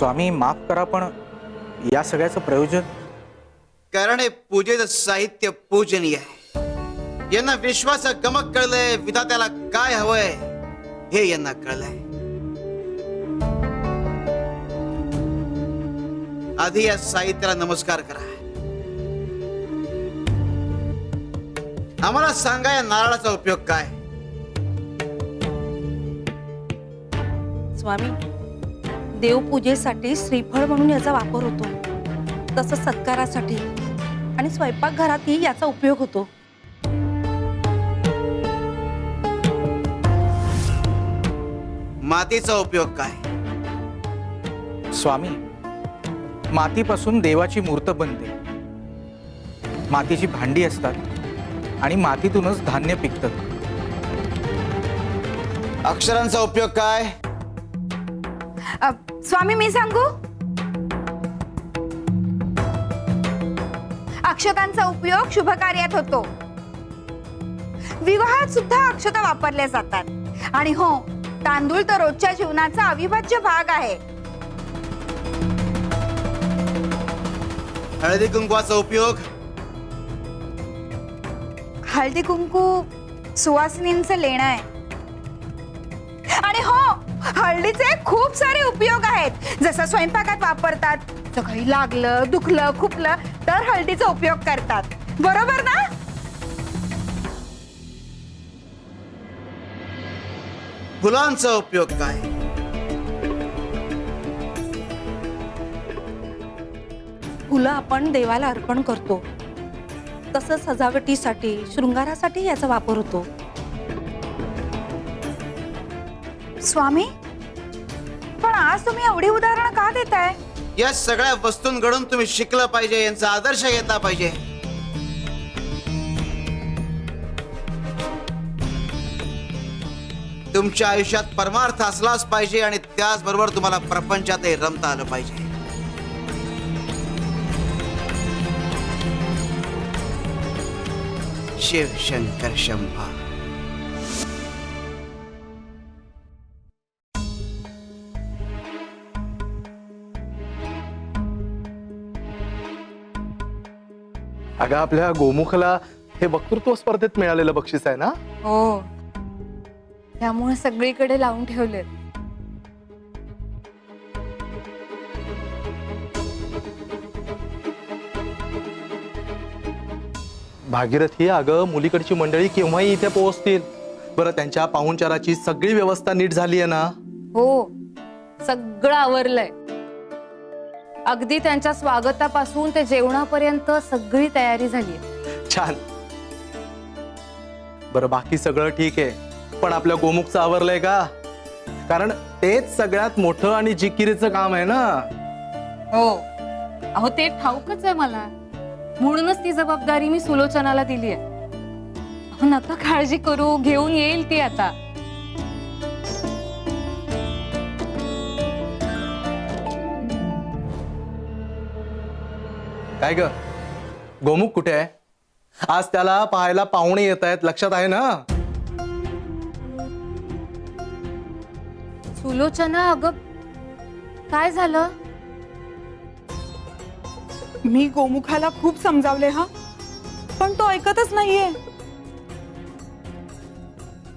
स्वामी माफ करा, पण या सगळ्याचं प्रयोजन? कारण हे पूजेचं साहित्य पूजनीय आहे। यांना विश्वाचं गमक कळलंय, विधात्याला काय हवंय हे यांना कळलंय। आधी या साहित्याला नमस्कार करा। आम्हाला सांगा, या नारळाचा उपयोग काय? स्वामी, देवपूजेसाठी श्रीफळ म्हणून याचा वापर होतो, तसंच सत्कारासाठी आणि स्वयंपाकघरातही याचा उपयोग होतो। मातीचा उपयोग काय? स्वामी, मातीपासून देवाची मूर्त बनते, मातीची भांडी असतात आणि मातीतूनच धान्य पिकतं। अक्षरांचा उपयोग काय? स्वामी, मी सांगू? अक्षतांचा उपयोग शुभ कार्यात होतो। विवाहात सुद्धा अक्षता वापरल्या जातात। आणि हो, तांदूळ तर रोजच्या जीवनाचा अविभाज्य भाग आहे। हळदी कुंकवाचा उपयोग? हळदी कुंकू सुवासिनींचं लेणं आहे। आणि हो, हळदीचे खूप सारे उपयोग आहेत। जसं स्वयंपाकात वापरतात, जर काही लागलं, दुखलं, खुपलं तर हळदीचा उपयोग करतात, बरोबर ना? फुलांचा उपयोग काय? फुलं आपण देवाला अर्पण करतो, तसंच सजावटीसाठी, शृंगारासाठी याचा वापर होतो। स्वामी, पण आज तुम्ही एवढी उदाहरणं का देताय? या सगळ्या वस्तूंकडून तुम्ही शिकलं पाहिजे, यांचा आदर्श घेतला पाहिजे। तुमच्या आयुष्यात परमार्थ असलाच पाहिजे आणि त्याचबरोबर तुम्हाला प्रपंचातही रमता आलं पाहिजे। शिव शंकर शंभा। अगं, आपल्या गोमुखला हे वक्तृत्व स्पर्धेत मिळालेलं बक्षीस आहे ना? हो, त्यामुळे सगळीकडे लावून ठेवले। भागीरथी, अगं मुलीकडची मंडळी केव्हाही इथे पोहोचतील। बरं, त्यांच्या पाहुणचाराची सगळी व्यवस्था नीट झाली आहे ना? हो, सगळं आवरलंय। अगदी त्यांच्या स्वागतापासून ते जेवणापर्यंत सगळी तयारी झाली। छान। बरं, बाकी सगळं ठीक आहे, पण आपल्या गोमुखचं आवरलंय का? कारण तेच सगळ्यात मोठं आणि जिकिरीचं काम आहे ना। हो, अहो ते ठाऊकच आहे मला, म्हणूनच ती जबाबदारी मी सुलोचनाला दिली आहे। नका काळजी करू, घेऊन येईल ती आता। काय ग, गोमुख कुठे आहे? आज त्याला पाहायला पाहुणे येत आहेत, लक्षात आहे ना? सुलोचना, अगं काय झालं? मी गोमुखाला खूप समजावले हा, पण तो ऐकतच नाहीये।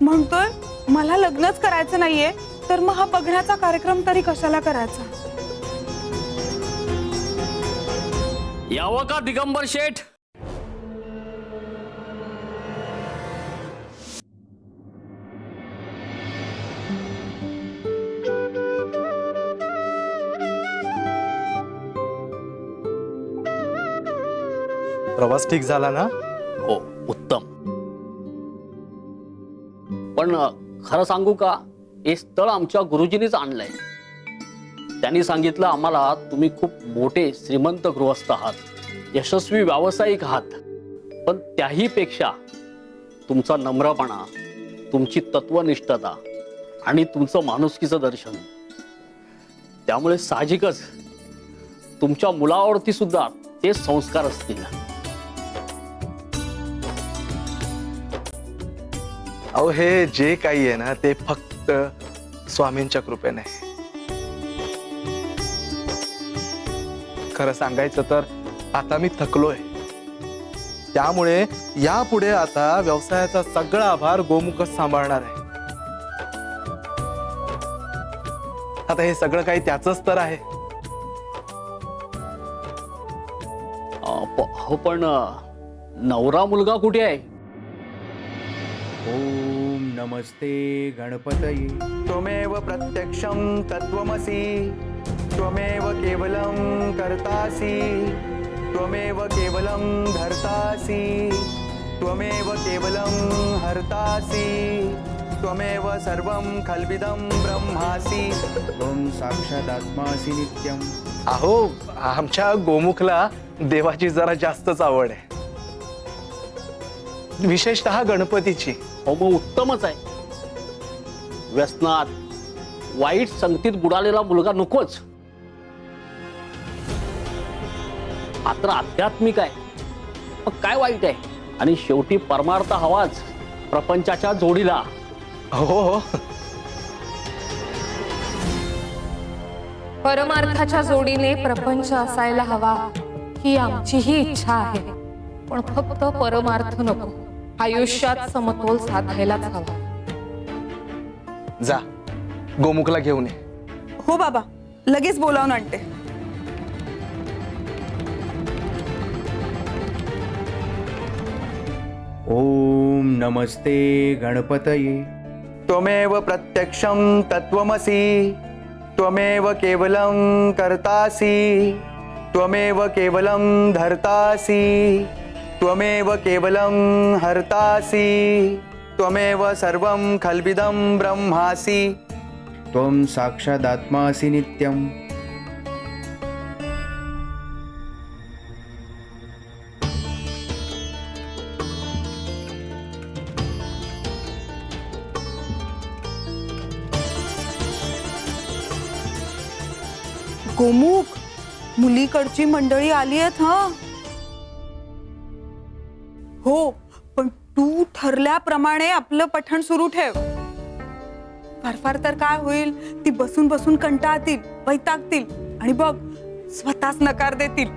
म्हणतोय मला लग्नच करायचं नाहीये, तर मग हा बघण्याचा कार्यक्रम तरी कशाला करायचा? यावं का दिगंबर शेठ? प्रवास ठीक झाला ना? हो, उत्तम। पण खरं सांगू का, हे स्थळ आमच्या गुरुजींनीच आणलंय। त्यांनी सांगितलं आम्हाला, तुम्ही खूप मोठे श्रीमंत गृहस्थ आहात, यशस्वी व्यावसायिक आहात, पण त्याही पेक्षा तुमचा नम्रपणा, तुमची तत्वनिष्ठता आणि तुमचं माणुसकीचं दर्शन, त्यामुळे साहजिकच तुमच्या मुलावरती सुद्धा ते संस्कार असतील। अहो, हे जे काही आहे ना, ते फक्त स्वामींच्या कृपेने। खरं सांगायचं तर आता मी थकलोय. त्यामुळे यापुढे आता व्यवसायाचा सगळा भार गोमुखच सांभाळणार आहे. आता हे सगळं काही त्याचंच तर आहे. हो पण नवरा मुलगा कुठे आहे? ओम नमस्ते गणपतये त्वमेव प्रत्यक्षं तत्त्वमसि त्वमेव केवलं कर्तासि त्वमेव केवलं धर्तासि त्वमेव केवलं हर्तासि त्वमेव सर्वं खल्विदं ब्रह्मासि त्वं साक्षादात्मासि नित्यं. अहो आमच्या गोमुखला देवाची जरा जास्तच आवड आहे, विशेषतः गणपतीची. हो मग उत्तमच आहे. व्यसनात वाईट संगतीत बुडालेला मुलगा नकोच. मात्र आध्यात्मिक आहे, मग काय वाईट आहे? आणि शेवटी परमार्थ हवाच प्रपंचाच्या जोडीला. हो हो, परमार्थाच्या जोडीने प्रपंच असायला हवा ही आमचीही इच्छा आहे. पण फक्त परमार्थ नको, आयुष्यात समतोल साधायलाच हवा. जा गोमुखला घेऊन ये. हो बाबा, लगेच बोलावून आणते. ओम नमस्ते गणपतये त्वमेव प्रत्यक्षं तत्त्वमसि त्वमेव केवलं कर्तासि त्वमेव केवलं धर्तासि त्वमेव केवलं हर्तासि त्वमेव सर्वं खल्विदं ब्रह्मासि त्वं साक्षादात्मासि नित्यं. गोमुख, मुलीकडची मंडळी आली आहेत. हा हो, पण तू ठरल्याप्रमाणे आपलं पठण सुरू ठेव. फार फार तर काय होईल, ती बसून बसून कंटाळतील, वैतागतील आणि बघ स्वतःच नकार देतील.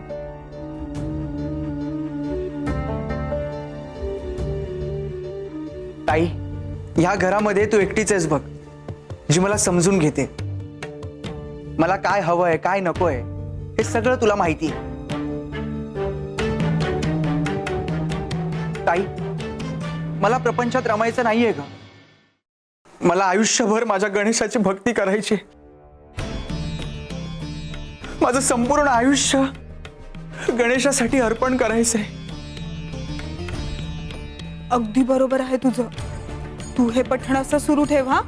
ताई, ह्या घरामध्ये तू एकटीच आहेस बघ, जी मला समजून घेते. मला काय हवंय काय नकोय हे सगळं तुला माहिती आहे. ताई, मला प्रपंचात रमायचं नाहीये का? मला आयुष्यभर माझ्या गणेशाची भक्ती करायची. माझं संपूर्ण आयुष्य गणेशासाठी अर्पण करायचंय. अगदी बरोबर आहे तुझं. तू हे पठण असं सुरू ठेव. हा,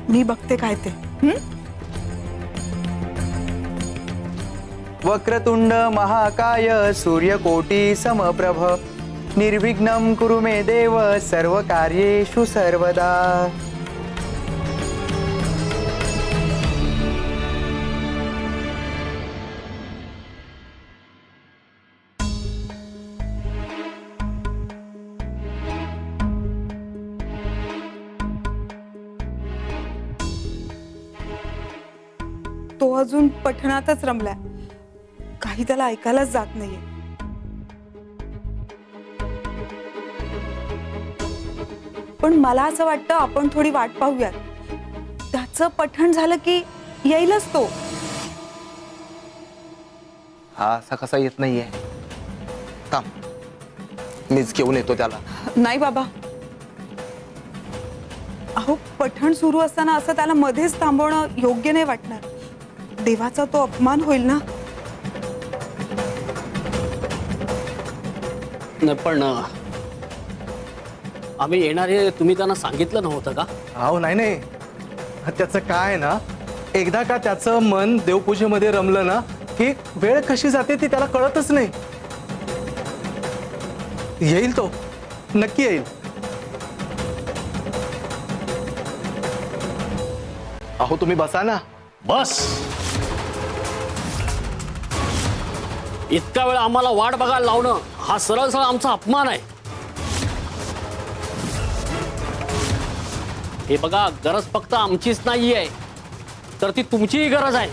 मी बघते काय ते. वक्रतुंड महाकाय सूर्यकोटी समप्रभ निर्विघ्नं कुरु मे देव सर्व कार्येषु सर्वदा. तो अजून पठणातच रमलाय, काही त्याला ऐकायलाच जात नाहीये. पण मला असं वाटतं आपण थोडी वाट पाहूयात. त्याचं पठण झालं की येईलच तो. हा असा कसा येत नाहीये? थांब, मीच घेऊन येतो त्याला. नाही बाबा, अहो पठण सुरू असताना असं त्याला मध्येच थांबवणं योग्य नाही वाटणार. देवाचा तो अपमान होईल ना. नाही पण आम्ही येणार हे तुम्ही त्यांना सांगितलं नव्हतं का? अहो नाही नाही, त्याचं काय ना, एकदा का त्याचं मन देवपूजेमध्ये रमलं ना की वेळ कशी जाते ती त्याला कळतच नाही. येईल तो, नक्की येईल. अहो तुम्ही बसा ना. बस, इतका वेळ आम्हाला वाट बघायला लावणं हा सरळ सरळ आमचा अपमान आहे. हे बघा, गरज फक्त आमचीच नाहीये, तर ती तुमचीही गरज आहे.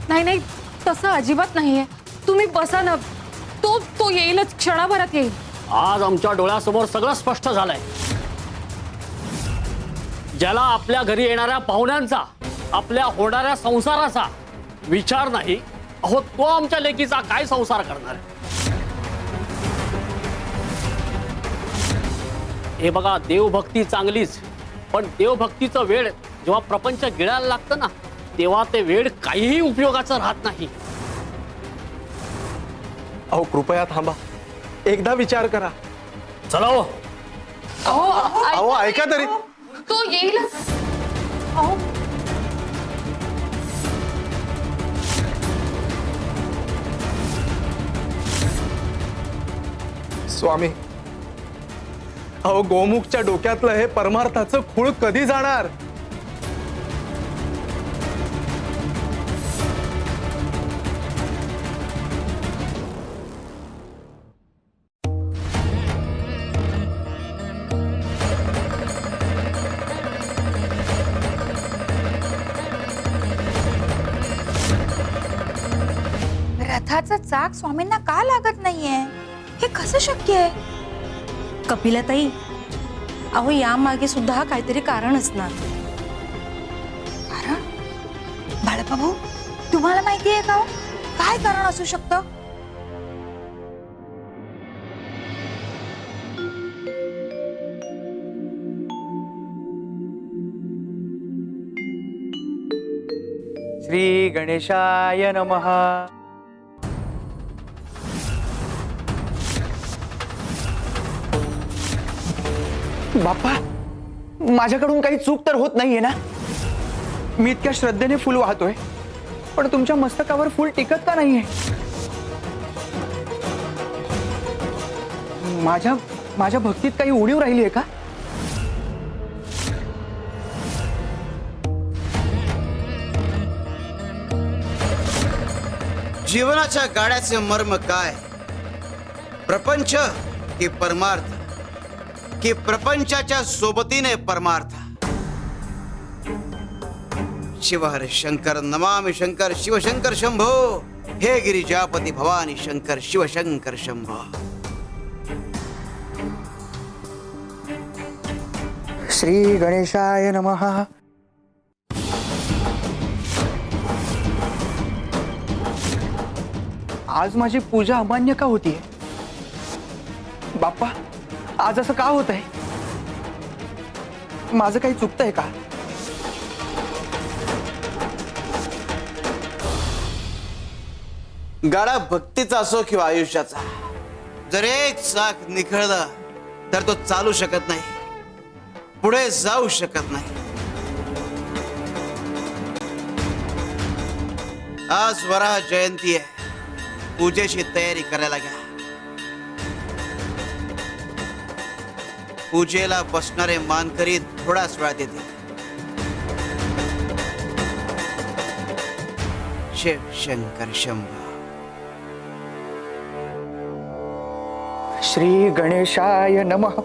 नाही नाही, तसं अजिबात नाहीये. तुम्ही बसा ना. तो येईलच, क्षणाभरात येईल. आज आमच्या डोळ्यासमोर सगळं स्पष्ट झालंय. ज्याला आपल्या घरी येणाऱ्या पाहुण्यांचा, आपल्या होणाऱ्या संसाराचा विचार नाही, अहो तो आमच्या लेकीचा काय संसार करणार आहे? हे बघा, देवभक्ती चांगलीच, पण देवभक्तीचं वेळ जेव्हा प्रपंच गिळायला लागतं ना, तेव्हा ते वेळ काहीही उपयोगाचं राहत नाही. अहो कृपया थांबा, एकदा विचार करा. चला हो. अहो ऐका तरी. तो येईलच. अहो स्वामी, अहो गोमुखच्या डोक्यातलं हे परमार्थाचं खूळ कधी जाणार? रथाचं चाक स्वामींना का लागत नाहीये? हे कसं शक्य आहे? कपिलाताई, अहो यामागे सुद्धा काहीतरी कारण असणार. कारण बाळप्रभू, तुम्हाला माहिती आहे का हो? काय कारण असू शकतं? श्री गणेशाय नमः. बाप्पा, माझ्याकडून काही चूक तर होत नाहीये ना? मी इतक्या श्रद्धेने फुल वाहतोय, पण तुमच्या मस्तकावर फुल टिकत का नाहीये? माझ्या भक्तीत काही उणीव राहिली आहे का? जीवनाच्या गाड्याचे मर्म काय? प्रपंच की परमार्थ, की प्रपंचाच्या सोबतीने परमार्थ? शिव हर शंकर नमामि शंकर शिवशंकर शंभो. हे गिरिजापती भवानी शंकर शिवशंकर शंभो. श्री गणेशाय नमः. आज माझी पूजा अमान्य का होतीये? बाप्पा, आज असं का होत आहे? माझं काही चुकतंय का? गाडा भक्तीचा असो किंवा आयुष्याचा, जर एक चाक निखळलं तर तो चालू शकत नाही, पुढे जाऊ शकत नाही. आज वराह जयंती आहे, पूजेची तयारी करायला घ्या. पूजेला बसणारे मानकरी थोडाच वेळात येतील. शिव शंकर शंभो. श्री गणेशाय नमः.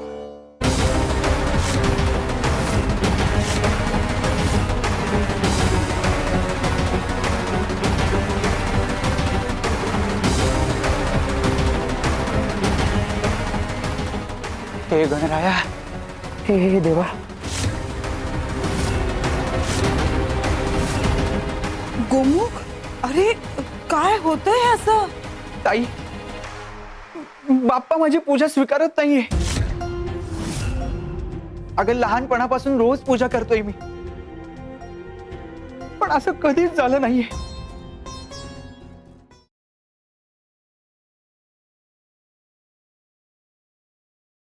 हे गणराया, हे देवा. गोमुख, अरे काय होतंय हे असं? ताई, बाप्पा माझी पूजा स्वीकारत नाहीये. अगं लहानपणापासून रोज पूजा करतोय मी, पण असं कधीच झालं नाहीये.